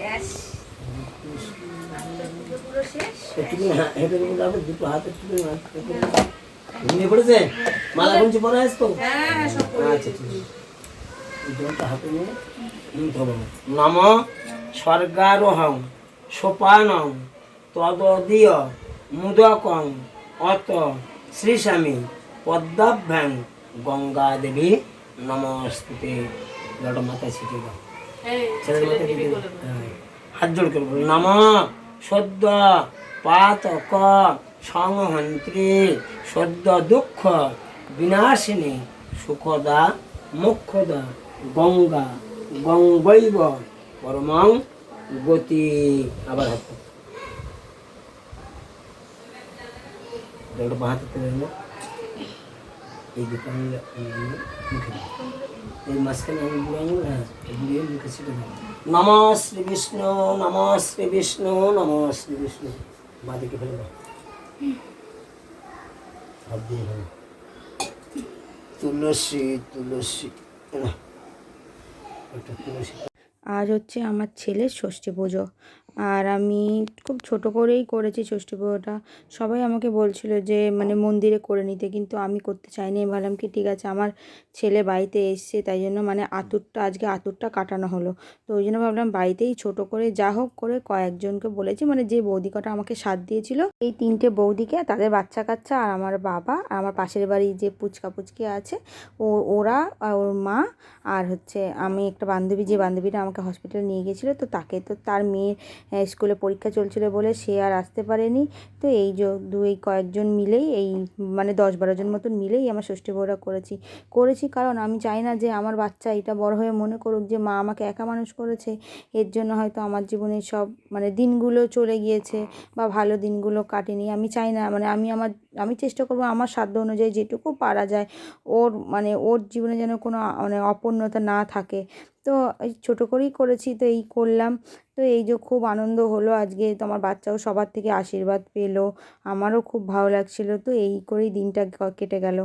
ব্যাস পুরো শেষ। দুটো হাতে ঘুমিয়ে পড়েছে। মালা গুনছি পরে আসতো। হ্যাঁ সব আচ্ছা ঠিক আছে। জলটা হাতে নিয়ে নম স্বর্গারোহং সোপানং তদীয় মুদকং অত শ্রীস্বামী পদ্মাভ্যাং গঙ্গা দেবী নমস্তুতে। জলটা মাথায় ছিটিয়ে দাও, ছেলের মাথায় ছিটিয়ে দাও। হ্যাঁ, হাত জোড় করে বলো নম সদ্য পাতক সংহন্ত্রী সদ্য দুঃখ বিনাশিনী সুখদা মোক্ষদা গঙ্গা গঙ্গৈব পরমং গতি। আবার হাত জলটা হাতে তুলে নিল। এই দুটো আঙুল মুখে দাও, এই মাঝখানে আঙুল বুড়ো আঙুল, হ্যাঁ বুড়িয়ে মুখে ছিটে দাও। নম শ্রী বিষ্ণু নম শ্রী বিষ্ণু নম শ্রী বিষ্ণু। বাদিকে ফেলে দাও, হাত দিয়ে ফেলো। তুলসী তুলসী একটা তুলসী। আজ হচ্ছে আমার ছেলের ষষ্ঠী পুজো, আর আমি খুব ছোট করেই করেছি ষষ্ঠী পুজোটা। সবাই আমাকে বলছিল যে মানে মন্দিরে করে নিতে, কিন্তু আমি করতে চাইনি। আমি ভাবলাম কি ঠিক আছে, আমার ছেলে বাড়িতে এসছে, তাই জন্য মানে আজকে আতুরটা কাটানো হলো। তো ওই জন্য ভাবলাম বাড়িতেই ছোট করে যা হোক করে কয়েকজনকে বলেছি, মানে যে বৌদি কটা আমাকে সাথ দিয়েছিল, এই 3টে বৌদিকে, তাদের বাচ্চা কাচ্চা, আর আমার বাবা, আর আমার পাশের বাড়ি যে পুচকা পুচকি আছে ওরা, আর ওর মা, আর হচ্ছে আমি একটা বান্ধবী, যে বান্ধবীটা আমাকে হসপিটালে নিয়ে গেছিলো, তো তাকে, তো তার মেয়ে স্কুলে পরীক্ষা চলছিল বলে সে আর আসতে পারেনি। তো এই কয়েকজন মিলেই, এই মানে 10-12 জন মতন মিলেই আমার ষষ্ঠী পুজোটা করেছি। কারণ আমি চাই না যে আমার বাচ্চা এটা বড় হয়ে মনে করুক যে মা আমাকে একা মানুষ করেছে। এর জন্য হয়তো আমার জীবনে সব মানে দিনগুলো চলে গিয়েছে বা ভালো দিনগুলো কাটেনি। আমি চাই না, মানে আমি চেষ্টা করবো আমার সাধ্য অনুযায়ী যেটুকু পারা যায় ওর জীবনে যেন কোনো মানে অপূর্ণতা না থাকে। তো এই ছোটো করেই করেছি, তো এই করলাম। তো এই যে খুব আনন্দ হলো আজকে, তো আমার বাচ্চাও সবার থেকে আশীর্বাদ পেলো, আমারও খুব ভালো লাগছিলো। তো এই করেই দিনটা কেটে গেল।